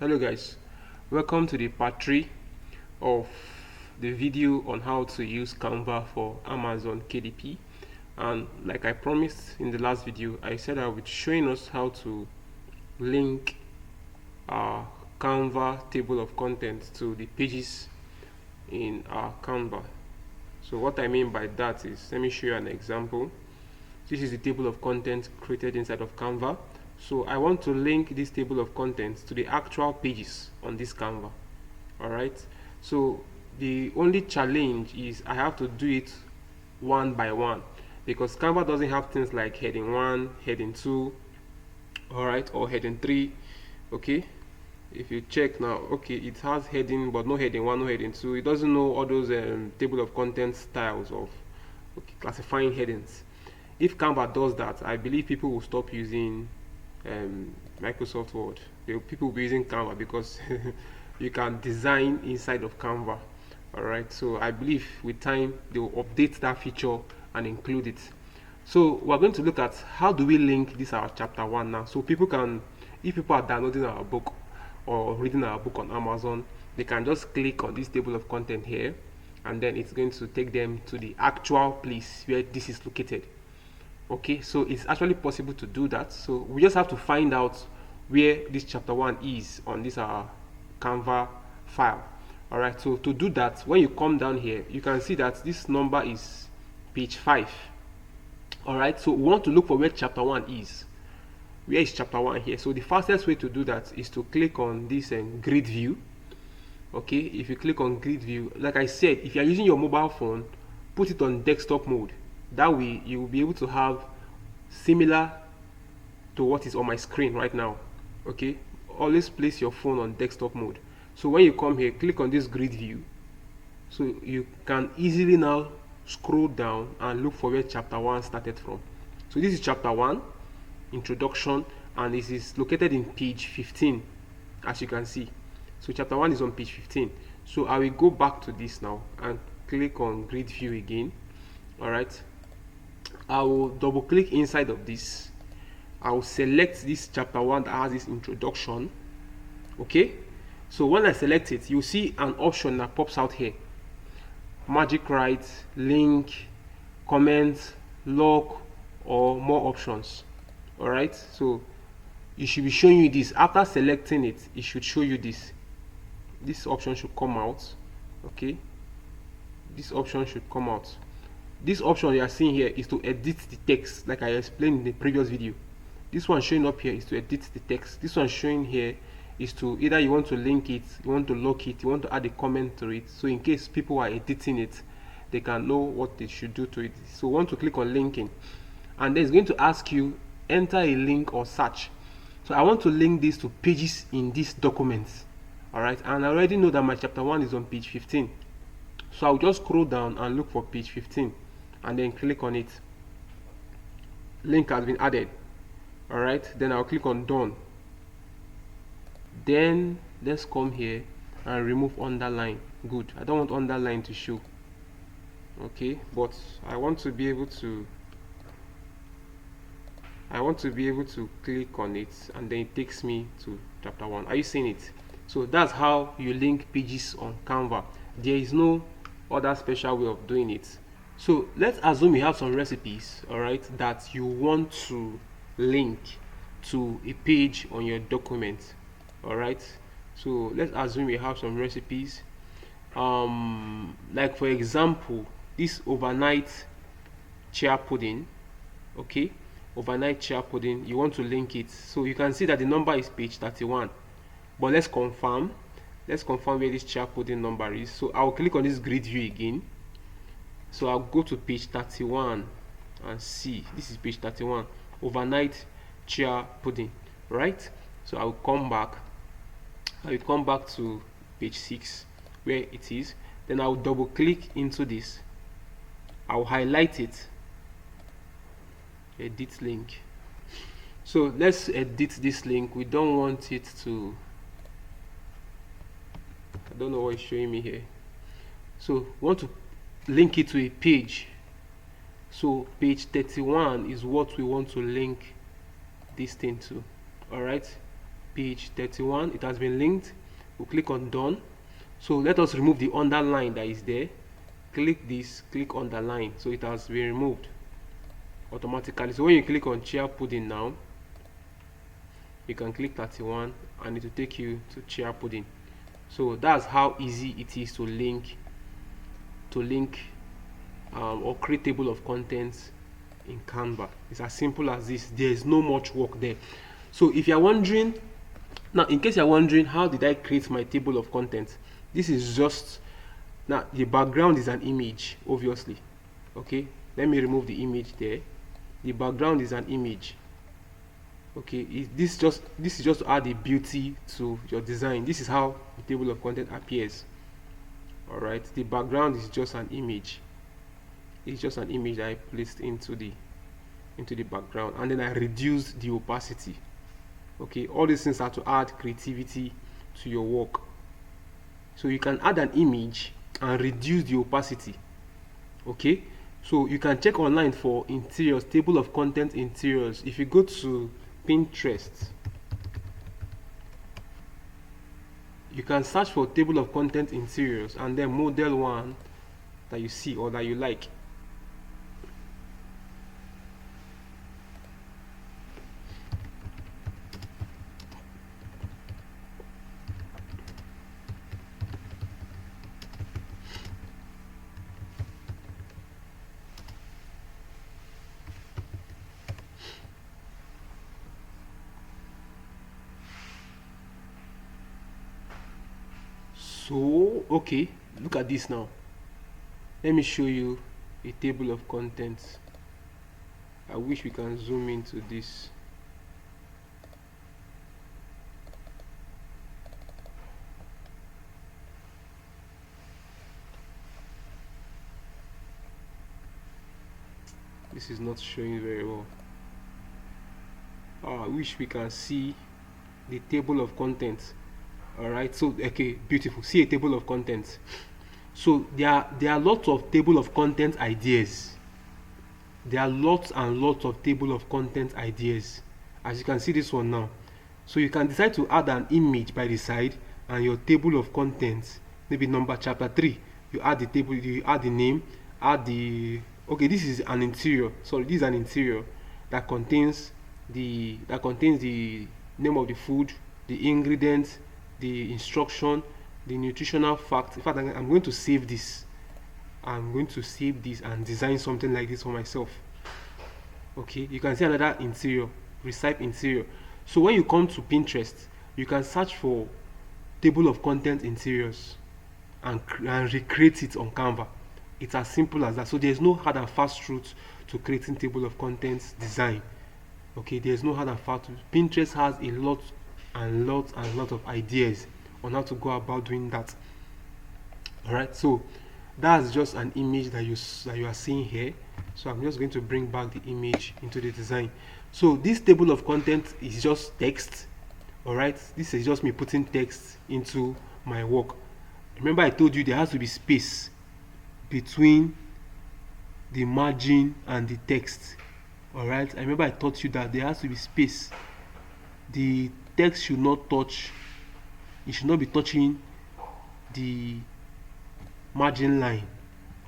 Hello guys, welcome to the part 3 of the video on how to use Canva for Amazon KDP. And like I promised in the last video, I said I would be showing us how to link our Canva table of contents to the pages in our Canva. So what I mean by that is, let me show you an example. This is the table of contents created inside of Canva. So I want to link this table of contents to the actual pages on this Canva. Alright, so the only challenge is I have to do it one by one, because Canva doesn't have things like heading 1, heading 2, alright, or heading 3. Okay, if you check now, okay, it has heading but no heading 1, no heading 2. It doesn't know all those table of contents styles of classifying headings. If Canva does that, I believe people will stop using Microsoft Word. People will be using Canva because you can design inside of Canva. Alright, so I believe with time they will update that feature and include it. So we're going to look at how do we link this our chapter 1 now, so people can, if people are downloading our book or reading our book on Amazon, they can just click on this table of content here, and then it's going to take them to the actual place where this is located. Okay, so it's actually possible to do that. So we just have to find out where this chapter 1 is on this Canva file. Alright, so to do that, when you come down here, you can see that this number is page 5. Alright, so we want to look for where chapter 1 is. Where is chapter 1 here? So the fastest way to do that is to click on this grid view. Okay, if you click on grid view, like I said, if you are using your mobile phone, put it on desktop mode. That way you will be able to have similar to what is on my screen right now. Okay, always place your phone on desktop mode. So when you come here, click on this grid view, so you can easily now scroll down and look for where chapter 1 started from. So this is chapter 1, introduction, and this is located in page 15, as you can see. So chapter 1 is on page 15. So I will go back to this now and click on grid view again. Alright, I will double click inside of this. I will select this chapter 1 that has this introduction. Okay, so when I select it, you'll see an option that pops out here: magic write, link, comment, log, or more options. Alright, so it should be showing you this. After selecting it, it should show you this. This option should come out. Okay, this option should come out. This option you are seeing here is to edit the text, like I explained in the previous video. This one showing up here is to edit the text. This one showing here is to either you want to link it, you want to lock it, you want to add a comment to it. So in case people are editing it, they can know what they should do to it. So we want to click on linking, and then it's going to ask you enter a link or search. So I want to link this to pages in this document. Alright, and I already know that my chapter 1 is on page 15. So I'll just scroll down and look for page 15 and then click on it. Link has been added. Alright, then I'll click on done. Then let's come here and remove underline. Good, I don't want underline to show. Okay, but I want to be able to click on it, and then it takes me to chapter 1. Are you seeing it? So that's how you link pages on Canva. There is no other special way of doing it. So let's assume you have some recipes, alright, that you want to link to a page on your document. Alright, so let's assume you have some recipes, like for example this overnight chia pudding. Okay, overnight chia pudding, you want to link it. So you can see that the number is page 31, but let's confirm where this chia pudding number is. So I'll click on this grid view again. So I'll go to page 31 and see this is page 31, overnight chia pudding, right? So I'll come back to page 6 where it is. Then I'll double click into this. I'll highlight it, edit link. So let's edit this link. We don't want it to, I don't know what it's showing me here. So we want to link it to a page. So page 31 is what we want to link this thing to. All right, page 31. It has been linked. We'll click on done. So let us remove the underline that is there. Click this, click underline, so it has been removed automatically. So when you click on chair pudding now, you can click 31 and it will take you to chair pudding. So that's how easy it is to link or create table of contents in Canva. It's as simple as this. There is no much work there. So if you're wondering, now in case you're wondering how did I create my table of contents, this is just, now the background is an image, obviously. Okay, let me remove the image there. The background is an image. Okay, this is just to add a beauty to your design. This is how the table of content appears. All right, the background is just an image. It's just an image that I placed into the background, and then I reduced the opacity. Okay, all these things are to add creativity to your work. So you can add an image and reduce the opacity. Okay, so you can check online for interiors, table of content interiors. If you go to Pinterest, you can search for table of content interiors and then model one that you see or that you like. So okay, look at this now. Let me show you a table of contents. I wish we can zoom into this. This is not showing very well. I wish we can see the table of contents. All right, so okay, beautiful. See a table of contents. So there are lots of table of content ideas. There are lots and lots of table of content ideas, as you can see this one now. So you can decide to add an image by the side and your table of contents, maybe number chapter 3. You add the table, you add the name, add the, okay, this is an interior. Sorry, this is an interior that contains the name of the food, the ingredients, the instruction, the nutritional fact. In fact, I'm going to save this. I'm going to save this and design something like this for myself. Okay, you can see another interior, recite interior. So when you come to Pinterest, you can search for table of content interiors and recreate it on Canva. It's as simple as that. So there's no hard and fast route to creating table of contents design. Okay, there's no hard and fast route. Pinterest has a lot of ideas on how to go about doing that. All right, so that's just an image that you are seeing here. So I'm just going to bring back the image into the design. So this table of content is just text. All right, this is just me putting text into my work. Remember I told you there has to be space between the margin and the text. All right, I remember I taught you that there has to be space. The text should not touch, it should not be touching the margin line.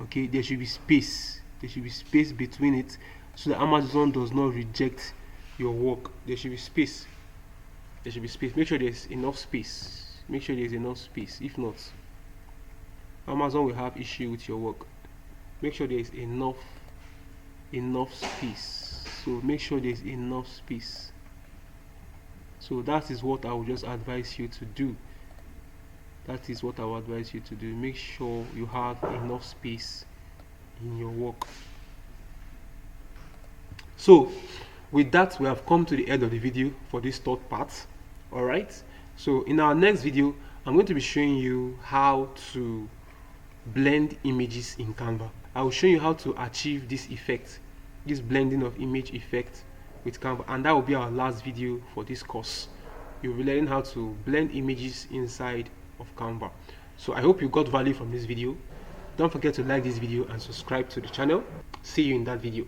Okay, there should be space. There should be space between it so that Amazon does not reject your work. There should be space. There should be space. Make sure there's enough space. Make sure there's enough space. If not, Amazon will have issue with your work. Make sure there's enough space. So make sure there's enough space. So that is what I would just advise you to do. That is what I would advise you to do. Make sure you have enough space in your work. So with that, we have come to the end of the video for this third part. All right, so in our next video, I'm going to be showing you how to blend images in Canva. I will show you how to achieve this effect, this blending of image effect with Canva, and that will be our last video for this course. You'll be learning how to blend images inside of Canva. So I hope you got value from this video. Don't forget to like this video and subscribe to the channel. See you in that video.